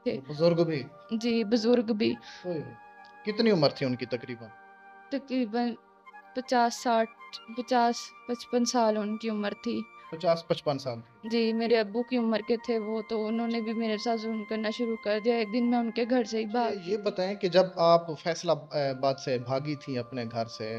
थे। वो बुजुर्ग भी? जी, बुज़ुर्ग भी। ओए! कितनी उम्र थी उनकी तकरीबन? तकरीबन 50-60 50-55 साल उनकी उम्र थी। 50-55 साल की। जी, मेरे अब्बू की उम्र के थे वो, तो उन्होंने भी मेरे साथ ज़ुल्म करना शुरू कर दिया। एक दिन मैं उनके घर से ही मुझे भाग गई ये थी। बताएँ कि जब आप बाद से भागी थी अपने घर से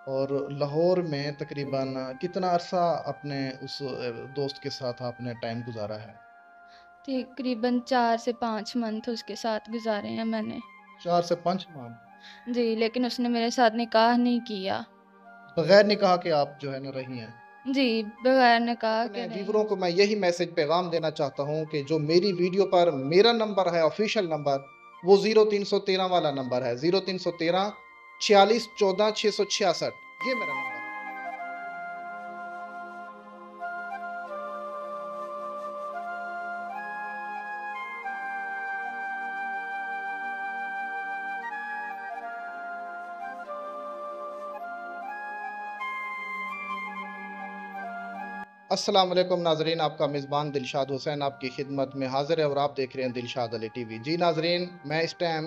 और लाहौर में तकरीबन कितना अरसा अपने उस दोस्त के साथ आपने टाइम गुज़ारा है? तकरीबन 4 से 5 मंथ उसके साथ गुज़ारे हैं मैंने। 4 से 5 माह? जी, लेकिन उसने मेरे साथ निकाह नहीं किया। बगैर निकाह के आप जो है ना रही हैं। जी, बगैर निकाह अपने के नहीं व्यूअरों हूँ। को मैं यही मैसेज पैगाम देना चाहता हूँ कि जो मेरी वीडियो पर मेरा नंबर है ऑफिशियल नंबर, वो 0313 वाला नंबर है। 0313 46 14 666, ये मेरा नंबर है। अस्सलाम वालेकुम नाज़रीन, आपका मेज़बान दिलशाद हुसैन आपकी खिदमत में हाज़िर है और आप देख रहे हैं दिलशाद अली टीवी। जी नाज़रीन, मैं इस टाइम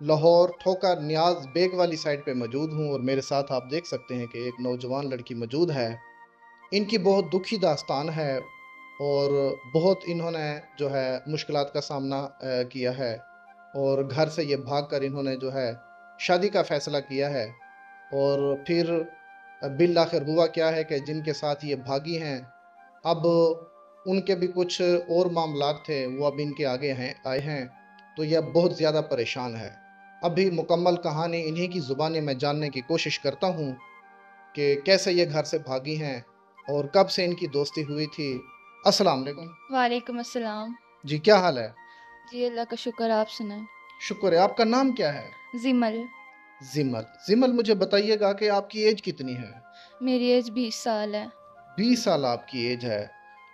लाहौर ठोकर नियाज़ बेग वाली साइड पे मौजूद हूँ और मेरे साथ आप देख सकते हैं कि एक नौजवान लड़की मौजूद है। इनकी बहुत दुखी दास्तान है और बहुत इन्होंने जो है मुश्किलात का सामना किया है और घर से ये भागकर इन्होंने जो है शादी का फ़ैसला किया है और फिर बिल आखिर हुआ क्या है कि जिनके साथ ये भागी हैं, अब उनके भी कुछ और मामलात थे, वो अब इनके आगे हैं आए हैं, तो ये अब बहुत ज़्यादा परेशान है। अभी मुकम्मल कहानी इन्हीं की ज़ुबानी मैं जानने की कोशिश करता हूँ कि कैसे ये घर से भागी हैं और कब से इनकी दोस्ती हुई थी। अस्सलाम वालेकुम। वालेकुम अस्सलाम। जी, क्या हाल है? जी, अल्लाह का शुक्र, आप सुनाएँ? शुक्र है। आपका नाम क्या है? ज़िमल। ज़िमल। ज़िमल, मुझे बताइएगा कि आपकी एज कितनी है? मेरी एज 20 साल है। 20 साल आपकी एज है।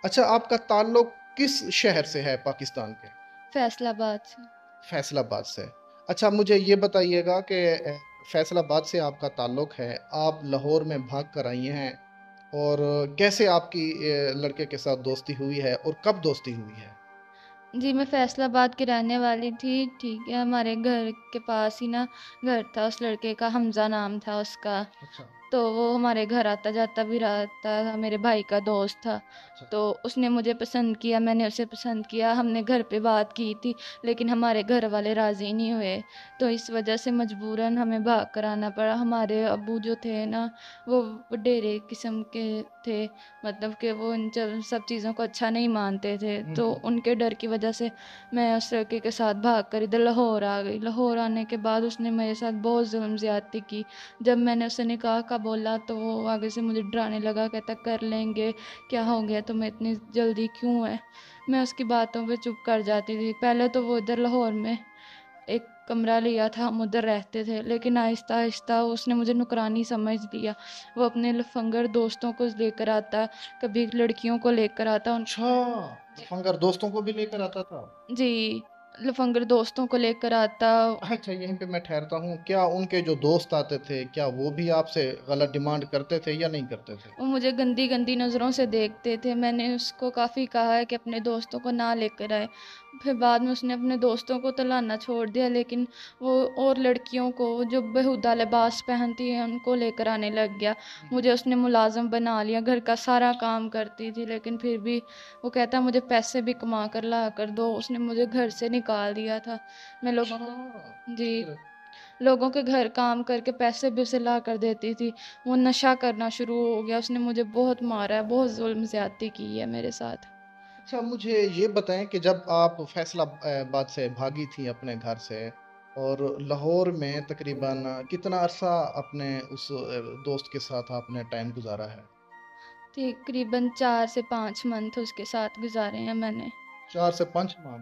अच्छा, आपका ताल्लुक किस शहर से है पाकिस्तान के? फैसलाबाद से। फैसलाबाद से। अच्छा, मुझे ये बताइएगा कि फैसलाबाद से आपका ताल्लुक है, आप लाहौर में भाग कर आई हैं और कैसे आपकी लड़के के साथ दोस्ती हुई है और कब दोस्ती हुई है? जी, मैं फैसलाबाद की रहने वाली थी, ठीक है। हमारे घर के पास ही ना घर था उस लड़के का, हमज़ा नाम था उसका। अच्छा, तो वो हमारे घर आता-जाता भी रहता था, मेरे भाई का दोस्त था। अच्छा। तो उसने मुझे पसंद किया, मैंने उसे पसंद किया, हमने घर पे बात की थी, लेकिन हमारे घर वाले राज़ी नहीं हुए। तो इस वजह से मजबूरन हमें भाग कर आना पड़ा। हमारे अब्बू जो थे ना, वो वडेरे किस्म के थे, मतलब कि वो इन सब चीज़ों को अच्छा नहीं मानते थे। हुँ, तो हुँ। उनके डर की वजह से मैं उस लड़के के साथ भाग कर इधर लाहौर आ गई। लाहौर आने के बाद उसने मेरे साथ बहुत ज़ुल्म ज़्यादती की। जब मैंने उसे निकाह का बोला तो वो आगे से मुझे डराने लगा, कहता कर लेंगे, क्या हो गया तुम्हें इतनी जल्दी क्यों है? मैं उसकी बातों पे चुप कर जाती थी। पहले तो वो इधर लाहौर में एक कमरा लिया था, हम उधर रहते थे, लेकिन आहिस्ता-आहिस्ता उसने मुझे नुकरानी समझ लिया। वो अपने लफंगर दोस्तों को लेकर आता, कभी लड़कियों को लेकर आता उन अच्छा, लफ़ंगर दोस्तों को भी लेकर आता था? जी, लफंगर दोस्तों को लेकर आता। अच्छा, यहीं पे मैं ठहरता हूँ। क्या उनके जो दोस्त आते थे, क्या वो भी आपसे गलत डिमांड करते थे या नहीं करते थे? वो मुझे गंदी-गंदी नज़रों से देखते थे। मैंने उसको काफ़ी कहा है कि अपने दोस्तों को ना लेकर आए। फिर बाद में उसने अपने दोस्तों को तो लाना छोड़ दिया, लेकिन वो और लड़कियों को जो बेहुदा लिबास पहनती हैं उनको लेकर आने लग गया। हुँ, मुझे उसने मुलाज़िम बना लिया, घर का सारा काम करती थी, लेकिन फिर भी वो कहता मुझे पैसे भी कमा कर ला कर दो। उसने मुझे घर से निकाल दिया था। मैं लोगों अच्छा, को जी। फिर? लोगों के घर काम करके पैसे भी उसे ला कर देती थी। वो नशा करना शुरू हो गया, उसने मुझे बहुत मारा है, बहुत ज़ुल्म ज़्यादती की है मेरे साथ। अच्छा, मुझे ये बताएँ कि जब आप बाद से भागी थी अपने घर से और लाहौर में तकरीबन कितना अरसा अपने उस दोस्त के साथ आपने टाइम गुज़ारा है? तकरीबन 4 से 5 मंथ उसके साथ गुज़ारे हैं मैंने। 4 से 5 माह?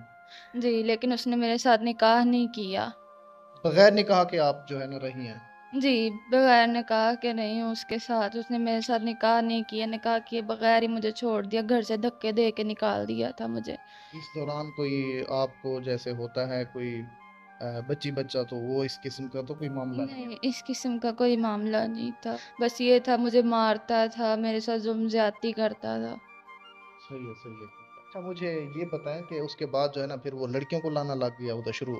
जी, लेकिन उसने मेरे साथ निकाह नहीं किया। बगैर निकाह के आप जो है ना रही हैं। जी, बगैर निकाह के रही हूँ उसके साथ, उसने मेरे साथ निकाह नहीं किया, निकाह किए बगैर ही मुझे छोड़ दिया, घर से धक्के दे के निकाल दिया था मुझे। इस दौरान कोई आपको जैसे होता है कोई बच्ची-बच्चा, तो वो इस किस्म का तो कोई मामला नहीं है? नहीं, इस किस्म का कोई मामला नहीं था। बस ये था मुझे मारता था, मेरे साथ ज़ुल्म ज़्यादती करता था। सही है, सही है। अच्छा, मुझे ये बताएं कि उसके बाद जो है ना फिर वो लड़कियों को लाना लग गया, उधर शुरू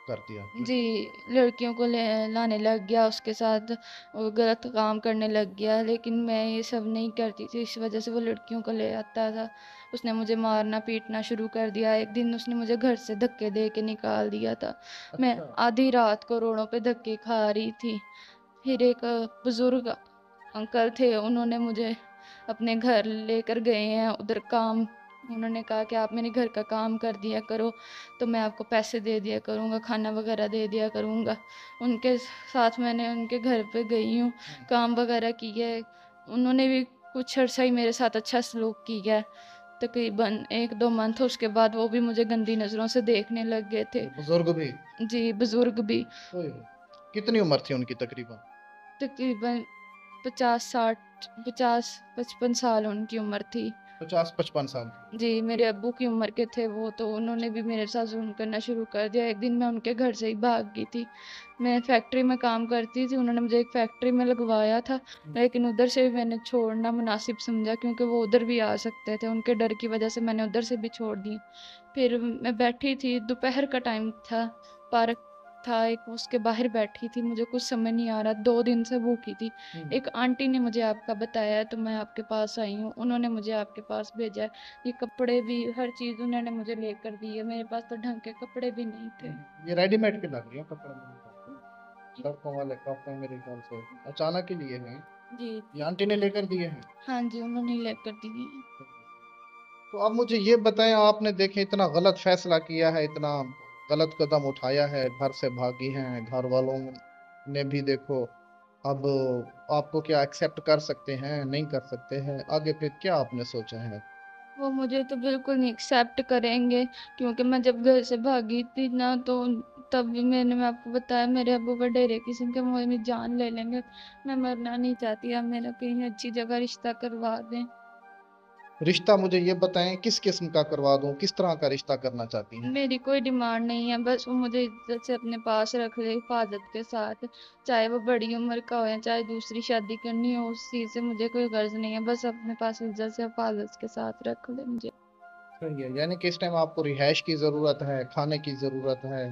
कर दिया जी, लड़कियों को ले लाने लग गया, उसके साथ वो गलत काम करने लग गया, लेकिन मैं ये सब नहीं करती थी, इस वजह से वो लड़कियों को ले आता था। उसने मुझे मारना पीटना शुरू कर दिया। एक दिन उसने मुझे घर से धक्के दे के निकाल दिया था। मैं अच्छा। आधी रात को रोडों पे धक्के खा रही थी। फिर एक बुजुर्ग अंकल थे, उन्होंने मुझे अपने घर लेकर गए हैं उधर काम। उन्होंने कहा कि आप मेरे घर का काम कर दिया करो, तो मैं आपको पैसे दे दिया करूँगा, खाना वगैरह दे दिया करूँगा। उनके साथ मैंने उनके घर पे गई हूँ, काम वगैरह किया है। उन्होंने भी कुछ अर्सा ही मेरे साथ अच्छा सलूक किया है। तकरीबन 1-2 मंथ, उसके बाद वो भी मुझे गंदी नज़रों से देखने लग गए थे। वो बुजुर्ग भी? जी, बुज़ुर्ग भी। ओए होए। कितनी उम्र थी उनकी तकरीबन? तकरीबन 50-60, 50-55 साल उनकी उम्र थी। 50-55 साल की? जी, मेरे अब्बू की उम्र के थे वो, तो उन्होंने भी मेरे साथ जुल्म करना शुरू कर दिया। एक दिन मैं उनके घर से ही भाग गई थी। मैं फैक्ट्री में काम करती थी, उन्होंने मुझे एक फैक्ट्री में लगवाया था, लेकिन उधर से भी मैंने छोड़ना मुनासिब समझा, क्योंकि वो उधर भी आ सकते थे। उनके डर की वजह से मैंने उधर से भी छोड़ दी। फिर मैं बैठी थी, दोपहर का टाइम था, पार्क था एक, उसके बाहर बैठी थी, मुझे कुछ समझ नहीं आ रहा, 2 दिन से भूखी थी। एक आंटी ने मुझे आपका बताया, तो मैं आपके पास आई हूँ, उन्होंने मुझे आपके पास भेजा है। ये कपड़े भी, हर चीज़ उन्होंने मुझे लेकर दी है, मेरे पास तो ढंग के कपड़े भी नहीं थे। ये रेडीमेड के लग रही है कपड़े मेरे ख्याल से। लड़कों वाले कपड़े मेरे ख्याल से अचानक ही लिए हैं। जी, ये आंटी ने लेकर दिए हैं? हाँ जी, उन्होंने लेकर दिए हैं। तो अब मुझे ये बताएं, आपने देखे इतना गलत फैसला किया है, इतना गलत कदम उठाया है, घर से भागी हैं, घर वालों ने भी देखो, अब आपको क्या एक्सेप्ट कर सकते हैं, नहीं कर सकते हैं, आगे फिर क्या आपने सोचा है? वो मुझे तो बिल्कुल नहीं एक्सेप्ट करेंगे, क्योंकि मैं जब घर से भागी थी ना, तो तब भी मैं आपको बताया, मेरे अब्बू वडेरे किस्म के मुँह में जान ले लेंगे। मैं मरना नहीं चाहती, अब मेरा कहीं अच्छी जगह रिश्ता करवा दें। रिश्ता मुझे ये बताएं किस किस्म का करवा दूं, किस तरह का रिश्ता करना चाहती हैं? मेरी कोई डिमांड नहीं है, बस वो मुझे इज्जत से अपने पास रख ले, हिफाजत के साथ। चाहे वो बड़ी उम्र का हो या चाहे दूसरी शादी करनी हो, उस चीज़ से मुझे कोई गर्ज नहीं है, बस अपने पास इज्जत से हिफाजत के साथ रख ले मुझे। सही है, यानी कि इस टाइम आपको रिहाइश की ज़रूरत है, खाने की ज़रूरत है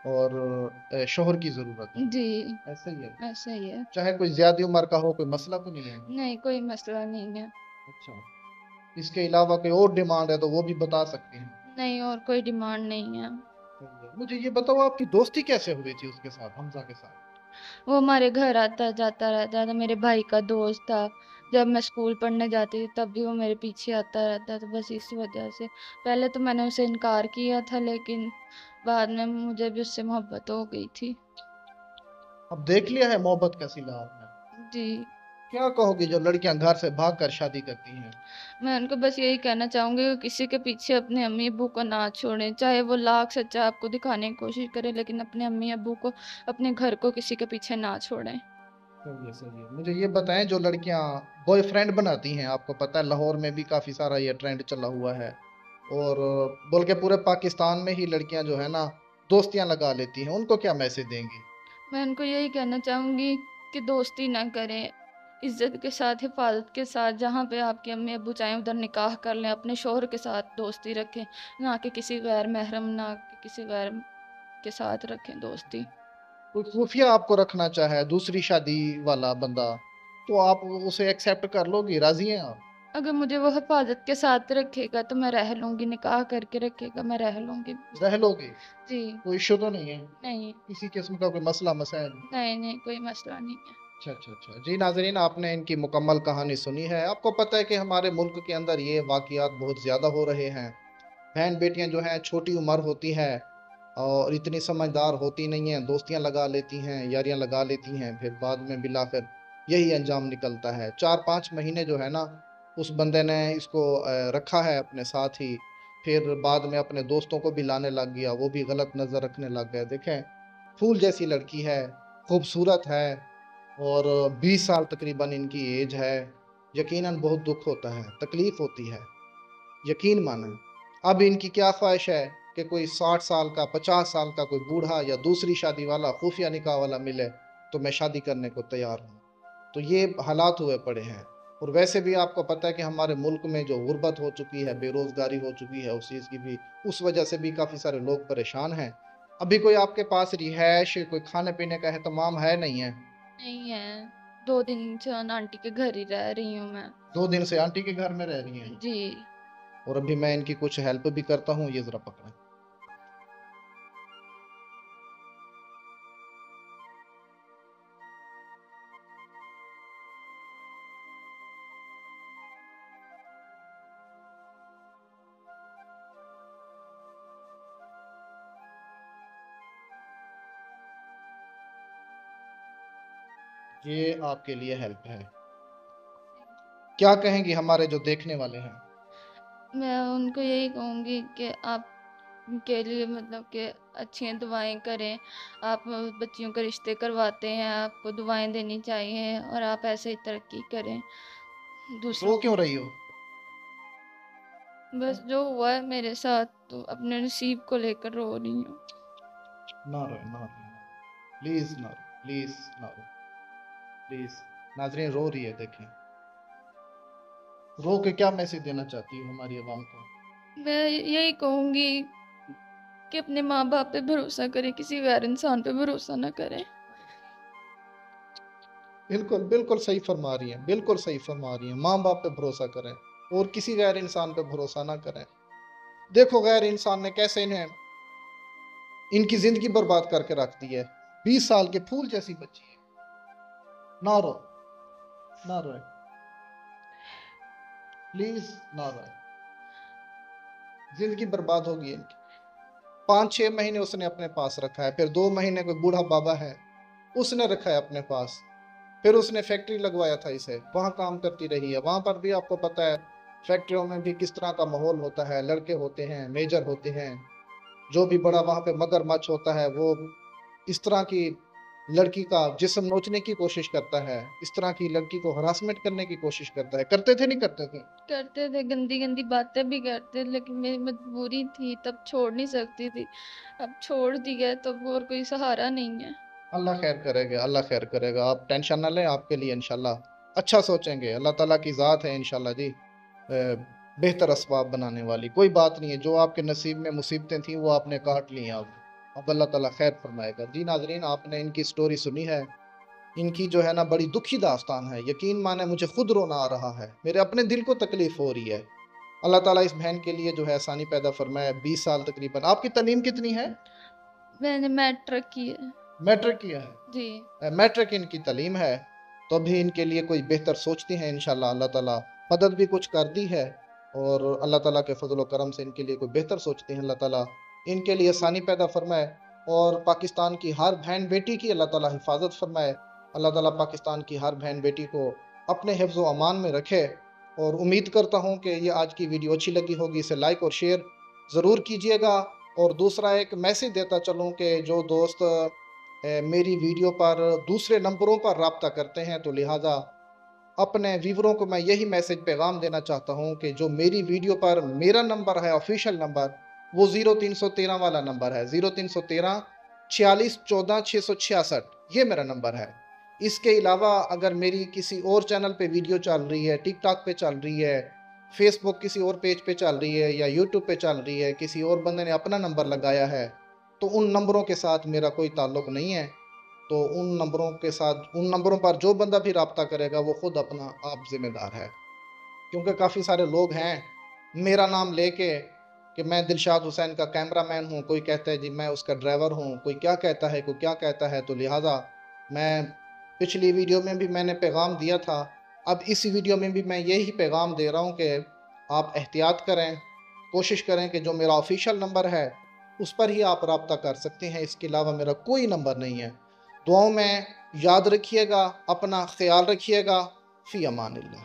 और शोहर की ज़रूरत है। जी, ऐसा ही है? ऐसा ही है। चाहे कोई ज़्यादा उम्र का हो, कोई मसला तो नहीं है? नहीं, कोई मसला नहीं है। अच्छा, इसके अलावा कोई और डिमांड है तो वो भी बता सकते हैं। नहीं, और कोई डिमांड नहीं है। सही है। मुझे ये बताओ, आपकी दोस्ती कैसे हुई थी उसके साथ, हमजा के साथ? वो हमारे घर आता जाता रहता था, मेरे भाई का दोस्त था। जब मैं स्कूल पढ़ने जाती थी तब भी वो मेरे पीछे आता रहता था, बस इस वजह से। पहले तो मैंने उसे इनकार किया था, लेकिन बाद में मुझे भी उससे मोहब्बत हो गई थी। अब देख लिया है मोहब्बत का सिला आपने। जी, क्या कहोगी जो लड़कियां घर से भाग कर शादी करती हैं? मैं उनको बस यही कहना चाहूँगी कि किसी के पीछे अपने अम्मी अब्बू को ना छोड़ें, चाहे वो लाख सच्चा आपको दिखाने की कोशिश करे, लेकिन अपने अम्मी अब्बू को, अपने घर को किसी के पीछे ना छोड़ें। सही है, सही है। मुझे ये बताएं, जो लड़कियां बॉयफ्रेंड बनाती हैं, आपको पता है लाहौर में भी काफी सारा ये ट्रेंड चला हुआ है, और बल्कि पूरे पाकिस्तान में ही लड़कियां जो है ना दोस्तियां लगा लेती हैं, उनको क्या मैसेज देंगी? मैं उनको यही कहना चाहूँगी कि दोस्ती ना करें, इज़्ज़त के साथ, हिफ़ाज़त के साथ, जहाँ पे आपके अम्मी अब्बू चाहें उधर निकाह कर लें, अपने शौहर के साथ दोस्ती रखें, ना कि किसी गैर महरम, ना कि किसी गैर के साथ रखें दोस्ती। कोई खुफिया आपको रखना चाहे दूसरी शादी वाला बंदा, तो आप उसे एक्सेप्ट कर लोगी, राजी हैं आप? अगर मुझे वो हिफ़ाज़त के साथ रखेगा तो मैं रह लूँगी, निकाह करके रखेगा मैं रह लूँगी। रह लोगे? जी, कोई इशू तो नहीं है? नहीं, किसी किस्म का कोई मसला मसाइल? नहीं, नहीं, कोई मसला नहीं है। अच्छा, अच्छा, अच्छा। जी नाज़रीन, आपने इनकी मुकम्मल कहानी सुनी है। आपको पता है कि हमारे मुल्क के अंदर ये वाक़ियात बहुत ज़्यादा हो रहे हैं। बहन-बेटियाँ जो हैं छोटी उम्र होती है और इतनी समझदार होती नहीं हैं, दोस्तियाँ लगा लेती हैं, यारियाँ लगा लेती हैं, फिर बाद में बिलाखिर यही अंजाम निकलता है। 4-5 महीने जो है ना, उस बंदे ने इसको रखा है अपने साथ ही, फिर बाद में अपने दोस्तों को भी लाने लग गया, वो भी गलत नज़र रखने लग गए। देखें, फूल जैसी लड़की है, खूबसूरत है और 20 साल तकरीबन इनकी एज है। यकीनन बहुत दुःख होता है, तकलीफ़ होती है, यकीन मानें। अब इनकी क्या ख़्वाहिश है कि कोई 60 साल का, 50 साल का कोई बूढ़ा या दूसरी शादी वाला, खुफिया निकाह वाला मिले, तो मैं शादी करने को तैयार हूँ। तो ये हालात हुए पड़े हैं। اور ویسے بھی آپ کو پتہ ہے کہ ہمارے ملک میں جو غربت ہو چکی ہے، بے روزگاری ہو چکی ہے، اس چیز کی بھی اس وجہ سے بھی کافی سارے لوگ پریشان ہیں۔ ابھی کوئی آپ کے پاس رہائش، کوئی کھانے پینے کا اہتمام ہے نہیں ہے؟ نہیں ہے، 2 دن سے آنٹی کے گھر ہی رہ رہی ہوں میں۔ 2 دن سے آنٹی کے گھر میں رہ رہی ہیں؟ جی۔ اور ابھی میں ان کی کچھ ہیلپ بھی کرتا ہوں، یہ ذرا پکڑیں۔ یہ آپ کے لیے ہیلپ ہے۔ کیا کہیں گی ہمارے جو دیکھنے والے ہیں؟ میں ان کو یہی کہوں گی کہ آپ کے لیے مطلب کہ اچھی دعائیں کریں۔ آپ بچیوں کے رشتے کرواتے ہیں، آپ کو دعائیں دینی چاہیے اور آپ ایسے ہی ترقی کریں دوسروں رو کیوں رہی ہو؟ بس جو ہوا ہے میرے ساتھ تو اپنے نصیب کو لے کر رو رہی ہوں۔ نہ روئے، نہ روئے، پلیز نہ رو، پلیز نہ رو، پلیز۔ ناظرین رو رہی ہے، دیکھیں رو کے کیا میسج دینا چاہتی ہوں ہماری عوام کو؟ میں یہی کہوں گی کہ اپنے ماں باپ پہ بھروسہ کریں، کسی غیر انسان پہ بھروسہ نہ کریں۔ بالکل بالکل صحیح فرما رہی ہیں، بالکل صحیح فرما رہی ہیں۔ ماں باپ پہ بھروسہ کریں اور کسی غیر انسان پہ بھروسہ نہ کریں۔ دیکھو غیر انسان نے کیسے ان کی زندگی برباد کر کے رکھ دی ہے۔ 20 سال کے پھول جیسی بچی ہے۔ نہ رو، نہ روئے، پلیز نہ روئے۔ زندگی برباد ہوگی ان کی۔ 5-6 مہینے اس نے اپنے پاس رکھا ہے، پھر 2 مہینے کوئی بوڑھا بابا ہے اس نے رکھا ہے اپنے پاس، پھر اس نے فیکٹری لگوایا تھا اسے، وہاں کام کرتی رہی ہے۔ وہاں پر بھی آپ کو پتہ ہے فیکٹریوں میں بھی کس طرح کا ماحول ہوتا ہے، لڑکے ہوتے ہیں، میجر ہوتے ہیں، جو بھی بڑا وہاں پہ مگر مچھ ہوتا ہے وہ اس طرح کی لڑکی کا جسم نوچنے کی کوشش کرتا ہے، اس طرح کی لڑکی کو ہراسمنٹ کرنے کی کوشش کرتا ہے۔ کرتے تھے نہیں کرتے تھے؟ کرتے تھے، گندی گندی باتیں بھی کرتے، لیکن میری مجبوری تھی، تب چھوڑ نہیں سکتی تھی۔ اب چھوڑ دیا تو اور کوئی سہارا نہیں ہے۔ اللہ خیر کرے گا، اللہ خیر کرے گا، آپ ٹینشن نہ لیں، آپ کے لیے انشاءاللہ اچھا سوچیں گے۔ اللہ تعالیٰ کی ذات ہے انشاءاللہ جی، بہتر اسباب بنانے والی۔ کوئی بات نہیں ہے، جو آپ کے نصیب میں مصیبتیں تھیں وہ آپ نے کاٹ لی ہیں، اب اللہ تعالیٰ خیر فرمائے گا۔ جی ناظرین، آپ نے ان کی سٹوری سنی ہے، ان کی جو ہے نا بڑی دکھی داستان ہے، یقین مانے مجھے خود رونا آ رہا ہے، میرے اپنے دل کو تکلیف ہو رہی ہے۔ اللہ تعالیٰ اس بہن کے لیے جو ہے آسانی پیدا فرمائے۔ 20 سال تقریباً۔ آپ کی تعلیم کتنی ہے؟ میں نے میٹرک کی ہے۔ میٹرک کیا ہے؟ جی۔ میٹرک ان کی تعلیم ہے، تو بھی ان کے لیے کوئی بہتر سوچتی ہیں انشاءاللہ اللہ تعالیٰ مدد بھی کچھ کر دی ہے، اور اللہ تعالیٰ کے فضل و کرم سے ان کے لیے کوئی بہتر سوچتی ہیں۔ اللہ تعالیٰ ان کے لیے آسانی پیدا فرمائے، اور پاکستان کی ہر بہن بیٹی کی اللہ تعالیٰ حفاظت فرمائے۔ اللہ تعالیٰ پاکستان کی ہر بہن بیٹی کو اپنے حفظ و امان میں رکھے، اور امید کرتا ہوں کہ یہ آج کی ویڈیو اچھی لگی ہوگی، اسے لائک اور شیئر ضرور کیجئے گا۔ اور دوسرا ایک میسج دیتا چلوں کہ جو دوست میری ویڈیو پر دوسرے نمبروں پر رابطہ کرتے ہیں، تو لہٰذا اپنے ویوروں کو میں یہی میسج پیغام دینا چاہتا ہوں کہ جو میری ویڈیو پر میرا نمبر ہے، آفیشیل نمبر، وہ 0313 والا نمبر ہے، 0313 46 14 666، یہ میرا نمبر ہے۔ اس کے علاوہ اگر میری کسی اور چینل پہ ویڈیو چل رہی ہے، ٹک ٹاک پہ چل رہی ہے، فیس بک کسی اور پیج پہ چل رہی ہے، یا یوٹیوب پہ چل رہی ہے، کسی اور بندے نے اپنا نمبر لگایا ہے، تو ان نمبروں کے ساتھ میرا کوئی تعلق نہیں ہے۔ تو ان نمبروں پر جو بندہ بھی رابطہ کرے گا وہ خود اپنا آپ ذمہ دار ہے، کیونکہ کافی سارے لوگ ہیں میرا نام لے کے کہ میں دلشاد حسین کا کیمرہ مین ہوں، کوئی کہتا ہے جی میں اس کا ڈرائیور ہوں، کوئی کیا کہتا ہے، کوئی کیا کہتا ہے۔ تو لہٰذا میں پچھلی ویڈیو میں بھی میں نے پیغام دیا تھا، اب اس ویڈیو میں بھی میں یہی پیغام دے رہا ہوں کہ آپ احتیاط کریں، کوشش کریں کہ جو میرا آفیشیل نمبر ہے اس پر ہی آپ رابطہ کر سکتے ہیں، اس کے علاوہ میرا کوئی نمبر نہیں ہے۔ دعاؤں میں یاد رکھیے گا، اپنا خیال رکھیے گا، فی امان اللہ۔